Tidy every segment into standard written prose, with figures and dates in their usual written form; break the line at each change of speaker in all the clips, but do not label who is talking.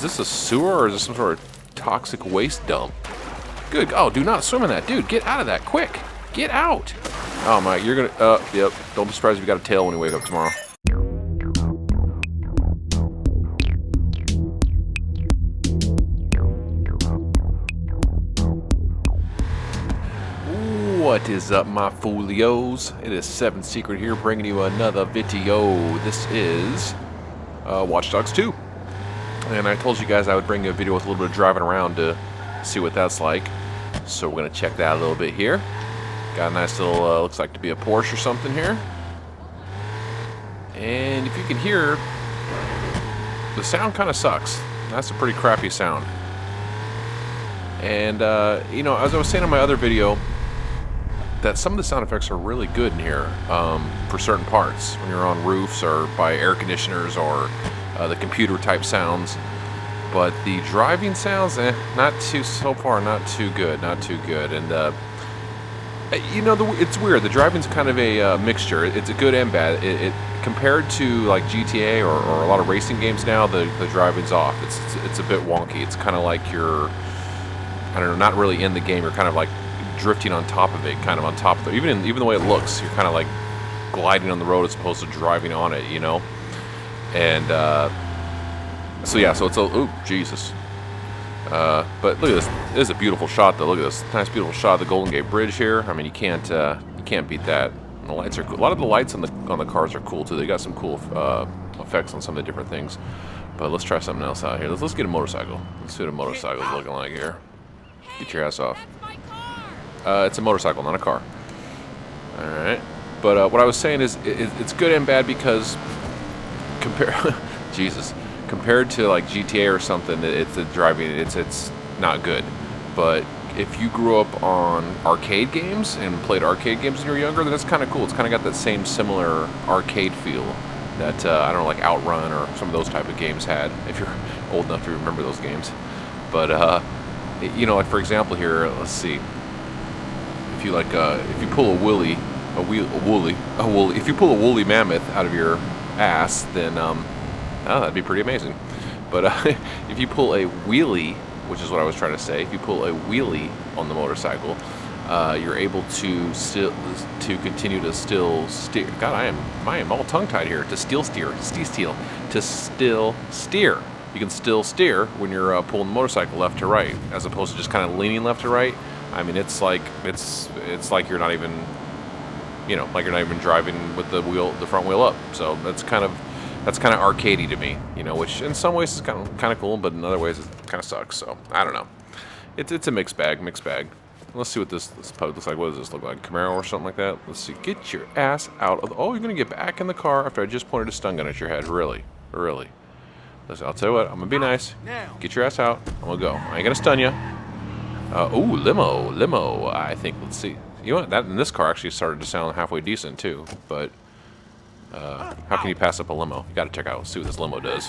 this a sewer or is this some sort of toxic waste dump? Good. Oh, do not swim in that. Dude, get out of that. Quick. Get out. Oh, my. You're going to... Yep. Don't be surprised if you got a tail when you wake up tomorrow. What is up, my folios? It is 7 Secret here, bringing you another video. This is Watch Dogs 2. And I told you guys I would bring you a video with a little bit of driving around to see what that's like. So we're going to check that out a little bit here. Got a nice little, looks like to be a Porsche or something here. And if you can hear, the sound kind of sucks. That's a pretty crappy sound. And, you know, as I was saying in my other video, that some of the sound effects are really good in here for certain parts. When you're on roofs or by air conditioners or the computer type sounds. But the driving sounds, not too, so far, not too good, not too good. And, you know, it's weird. The driving's kind of a mixture. It's a good and bad. It compared to like GTA or a lot of racing games now, the driving's off. It's a bit wonky. It's kind of like you're, I don't know, not really in the game. You're kind of like drifting on top of it, kind of on top of it. Even the way it looks, you're kind of like gliding on the road as opposed to driving on it, you know? And, so yeah, so it's a, ooh, Jesus. But look at this. This is a beautiful shot, though. Look at this nice, beautiful shot of the Golden Gate Bridge here. I mean, you can't beat that. And the lights are cool. A lot of the lights on the cars are cool too. They got some cool effects on some of the different things. But let's try something else out here. Let's get a motorcycle. Let's see what a motorcycle is looking like here. Get your ass off. It's a motorcycle, not a car. All right. But what I was saying is, it's good and bad because Jesus. Compared to like GTA or something, it's the driving. It's not good. But if you grew up on arcade games and played arcade games when you were younger, then that's kind of cool. It's kind of got that same similar arcade feel that I don't know, like Outrun or some of those type of games had. If you're old enough to remember those games, but you know, like for example here, let's see. If you like, if you pull if you pull a woolly mammoth out of your ass, then oh, that'd be pretty amazing. But if you pull a wheelie, which is what I was trying to say, if you pull a wheelie on the motorcycle, you're able to continue to still steer. God, I am all tongue-tied here. To still steer. You can still steer when you're pulling the motorcycle left to right, as opposed to just kind of leaning left to right. I mean, it's like you're not even, you know, like you're not even driving with the front wheel up. So that's kind of arcadey to me, you know, which in some ways is kind of cool, but in other ways it kind of sucks. So I don't know. It's a mixed bag. Let's see what this probably looks like. What does this look like? Camaro or something like that? Let's see. Get your ass out of the... Oh, you're gonna get back in the car after I just pointed a stun gun at your head. Really? Listen, I'll tell you what. I'm gonna be nice. Get your ass out. I'm gonna go. I ain't gonna stun you. Ooh, limo. I think. Let's see. You know what? That in this car actually started to sound halfway decent too, but. How can you pass up a limo? You gotta check out, see what this limo does.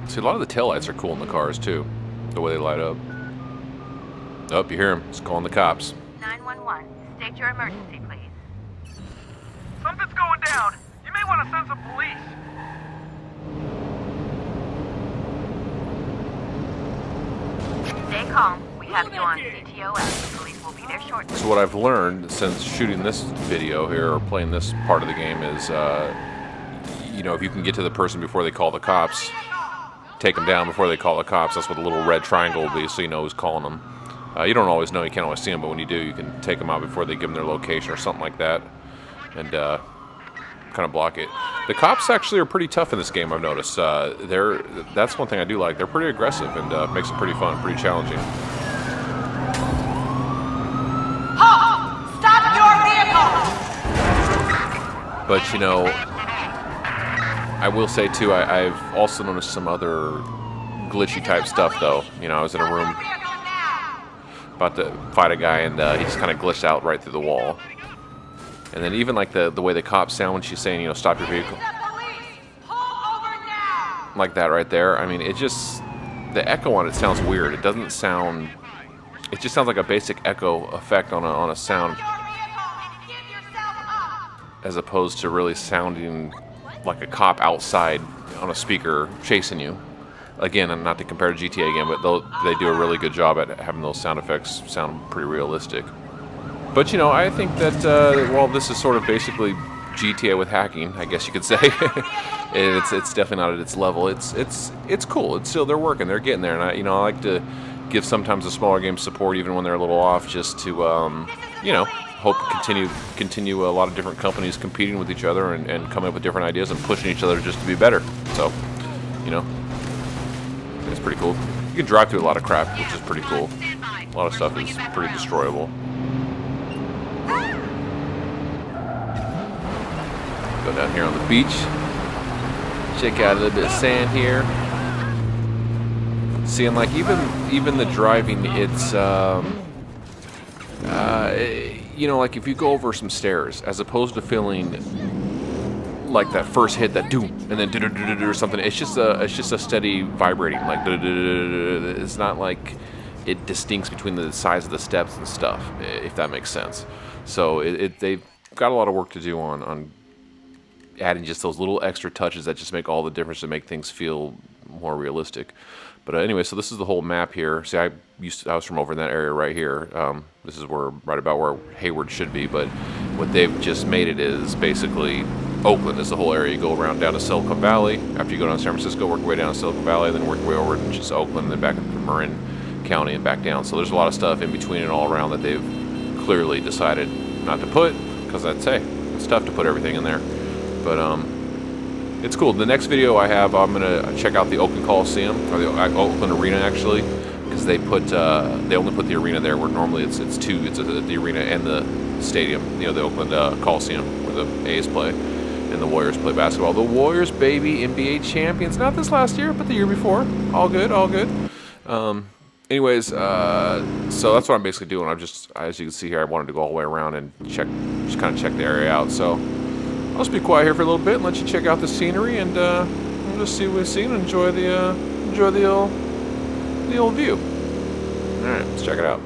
See, a lot of the taillights are cool in the cars too, the way they light up. Oh, you hear him. He's calling the cops.
911. State your emergency, please.
Something's going down. You may want to send some police.
Stay calm. We have you on CTOS. Police will be there shortly.
So what I've learned since shooting this video here, or playing this part of the game, is, you know, if you can get to the person before they call the cops, take them down before they call the cops. That's what the little red triangle will be, so you know who's calling them. You don't always know, you can't always see them, but when you do, you can take them out before they give them their location or something like that, and kind of block it. The cops actually are pretty tough in this game, I've noticed. That's one thing I do like. They're pretty aggressive and makes it pretty fun, pretty challenging.
Halt! Stop your vehicle!
But, you know, I will say, too, I've also noticed some other glitchy type stuff, though. You know, I was in a room about to fight a guy, and he just kind of glitched out right through the wall. And then even, like, the way the cops sound when she's saying, you know, stop your vehicle. Like that right there. I mean, it just... The echo on it sounds weird. It doesn't sound... It just sounds like a basic echo effect on a sound, as opposed to really sounding like a cop outside on a speaker chasing you. Again, and not to compare to GTA again, but they do a really good job at having those sound effects sound pretty realistic. But you know, I think that while this is sort of basically GTA with hacking, I guess you could say, it's definitely not at its level. It's cool. It's still, they're working, they're getting there, and I like to give sometimes the smaller games support even when they're a little off, just to you know, hope continue a lot of different companies competing with each other and coming up with different ideas and pushing each other just to be better. So, you know, it's pretty cool. You can drive through a lot of crap, which is pretty cool. A lot of stuff is pretty destroyable. Go down here on the beach. Check out a little bit of sand here. Seeing like even the driving, it's you know, like if you go over some stairs, as opposed to feeling like that first hit, that doom, and then do or something. It's just a steady vibrating, like it's not like it distincts between the size of the steps and stuff, if that makes sense. So they've got a lot of work to do on adding just those little extra touches that just make all the difference to make things feel more realistic. But anyway, so this is the whole map here. See, I was from over in that area right here. This is right about where Hayward should be, but what they've just made it is basically Oakland is the whole area. You go around down to Silicon Valley. After you go down to San Francisco, work your way down to Silicon Valley, then work your way over to just Oakland, and then back into Marin County and back down. So there's a lot of stuff in between and all around that they've clearly decided not to put, because I'd say it's tough to put everything in there. But it's cool. The next video I have, I'm gonna check out the Oakland Coliseum, or the Oakland Arena actually, because they only put the arena there where normally it's two. It's the arena and the stadium. You know, the Oakland Coliseum where the A's play and the Warriors play basketball. The Warriors, baby, NBA champions. Not this last year, but the year before. All good, all good. Anyways, so that's what I'm basically doing. As you can see here, I wanted to go all the way around and just kind of check the area out. So I'll just be quiet here for a little bit and let you check out the scenery, and we'll just see what we've seen and enjoy the old view. All right, let's check it out.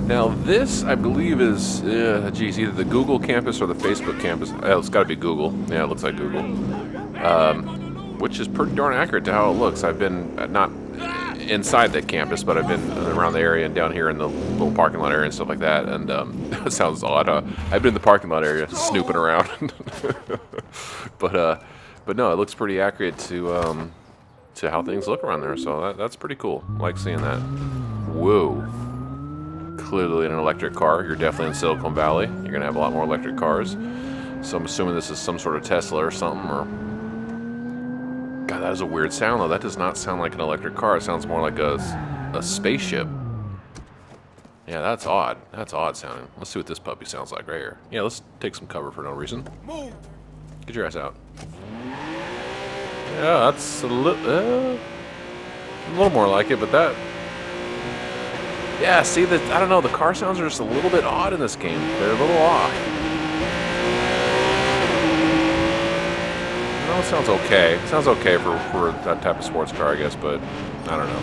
Now this, I believe, is, either the Google campus or the Facebook campus. Oh, it's got to be Google. Yeah, it looks like Google. Which is pretty darn accurate to how it looks. I've been, not inside that campus, but I've been around the area and down here in the little parking lot area and stuff like that. And that sounds odd. I've been in the parking lot area snooping around. But no, it looks pretty accurate to how things look around there. So that's pretty cool. I like seeing that. Whoa. Clearly an electric car. You're definitely in Silicon Valley. You're gonna have a lot more electric cars. So I'm assuming this is some sort of Tesla or something. Or God, that is a weird sound though. That does not sound like an electric car. It sounds more like a spaceship. Yeah, that's odd. That's odd sounding. Let's see what this puppy sounds like right here. Yeah, let's take some cover for no reason. Move. Get your ass out. Yeah, that's a little more like it, but that. Yeah, see, I don't know, the car sounds are just a little bit odd in this game. They're a little off. No, it sounds okay. It sounds okay for that type of sports car, I guess, but I don't know.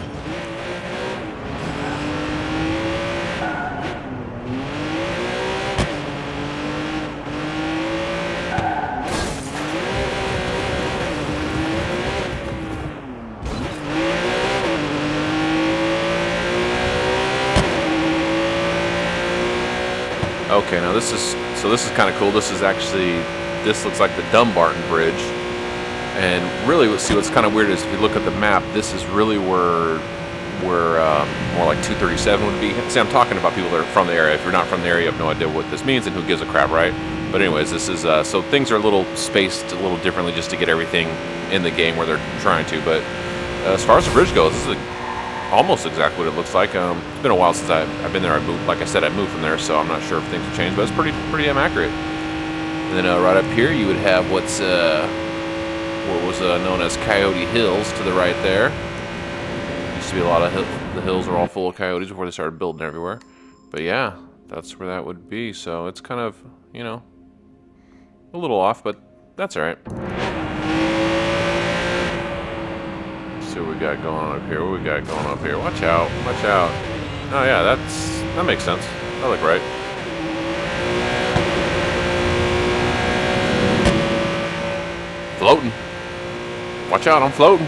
Okay, now this is kind of cool. This looks like the Dumbarton Bridge, and really, what's kind of weird is if you look at the map, this is really where more like 237 would be. See, I'm talking about people that are from the area. If you're not from the area, you have no idea what this means, and who gives a crap, right? But anyways, this is so things are a little spaced a little differently just to get everything in the game where they're trying to. But as far as the bridge goes, this is an almost exactly what it looks like. It's been a while since I've been there. I moved, like I said, I moved from there, so I'm not sure if things have changed, but it's pretty damn accurate. And then right up here, you would have what was known as Coyote Hills to the right there. Used to be a lot of the hills are all full of coyotes before they started building everywhere. But yeah, that's where that would be. So it's kind of, you know, a little off, but that's all right. Let's see what we got going on up here. What we got going up here? Watch out! Watch out! Oh yeah, that makes sense. That look right. Floating. Watch out! I'm floating.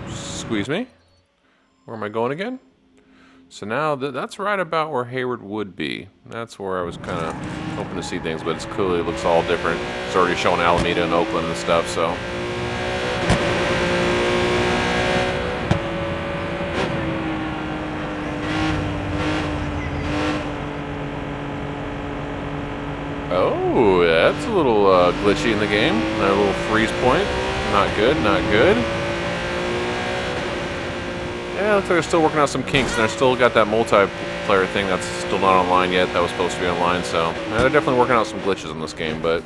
Squeeze me. Where am I going again? So now that's right about where Hayward would be. That's where I was kind of hoping to see things, but it clearly looks all different. It's already showing Alameda and Oakland and stuff, so. Oh, that's a little glitchy in the game. That little freeze point. Not good, not good. Yeah, looks like they're still working out some kinks, and they're still got that multiplayer thing that's still not online yet. That was supposed to be online, so yeah, they're definitely working out some glitches in this game. But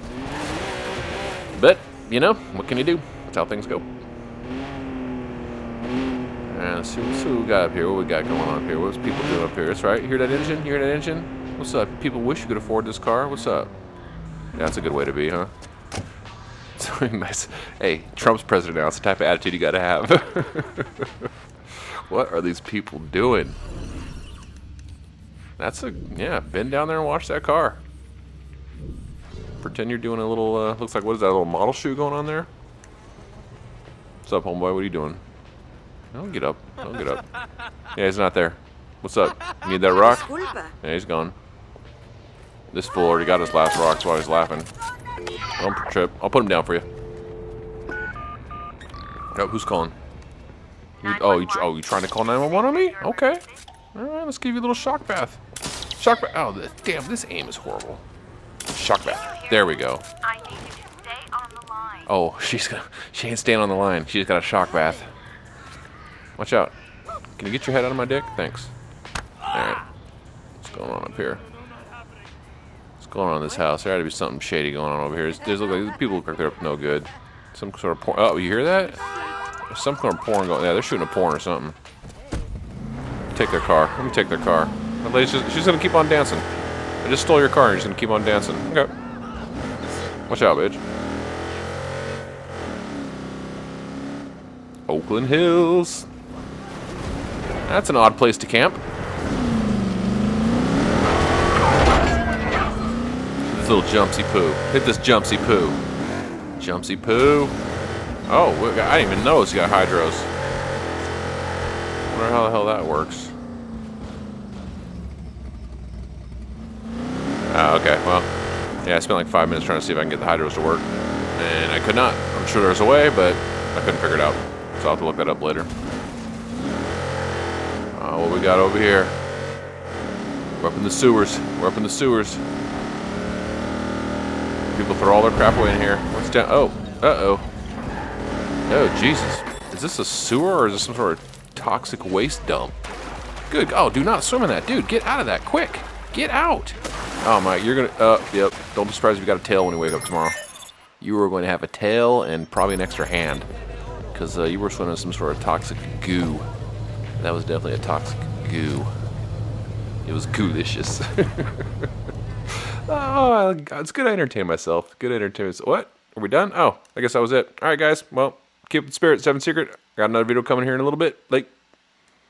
you know, what can you do? That's how things go. And let's see what we got up here. What we got going on up here? What's people doing up here? That's right. You hear that engine? You hear that engine? What's up? People wish you could afford this car. What's up? Yeah, that's a good way to be, huh? So nice. Hey, Trump's president now. It's the type of attitude you got to have. What are these people doing? Yeah, bend down there and watch that car. Pretend you're doing a little, looks like, what is that, a little model shoot going on there? What's up, homeboy? What are you doing? Don't get up. Don't get up. Yeah, he's not there. What's up? You need that rock? Yeah, he's gone. This fool already got his last rock, so I was laughing. Don't trip. I'll put him down for you. Oh, who's calling? You trying to call 911 on me? Okay. All right, let's give you a little shock bath. Shock bath. Oh, damn, this aim is horrible. Shock bath. There we go.
I need you to stay on the line.
Oh, she ain't staying on the line. She's got a shock bath. Watch out. Can you get your head out of my dick? Thanks. All right. What's going on up here? What's going on in this house? There had to be something shady going on over here. People look like they're up no good. Some sort of porn. Oh, you hear that? There's some kind of porn going. Yeah, they're shooting a porn or something. Take their car. Let me take their car. That lady's she's gonna keep on dancing. I just stole your car and you're just gonna keep on dancing. Okay. Watch out, bitch. Oakland Hills. That's an odd place to camp. This little jumpsy poo. Hit this jumpsy poo. Jumpsy poo. Oh, I didn't even notice you got hydros. Wonder how the hell that works. Okay, well, yeah, I spent like 5 minutes trying to see if I can get the hydros to work, and I could not. I'm sure there's a way, but I couldn't figure it out, so I'll have to look that up later. What we got over here? We're up in the sewers. We're up in the sewers. People throw all their crap away in here. What's down? Oh, uh-oh. Oh, Jesus. Is this a sewer or is this some sort of toxic waste dump? Good. Oh, do not swim in that. Dude, get out of that. Quick. Get out. Oh, my. You're going to... Yep. Don't be surprised if you got a tail when you wake up tomorrow. You were going to have a tail and probably an extra hand. Because you were swimming in some sort of toxic goo. That was definitely a toxic goo. It was goo-licious. Oh, it's good to entertain myself. Good to entertain myself. What? Are we done? Oh, I guess that was it. All right, guys. Well, keep it spirit. Seven Secret. Got another video coming here in a little bit. Like...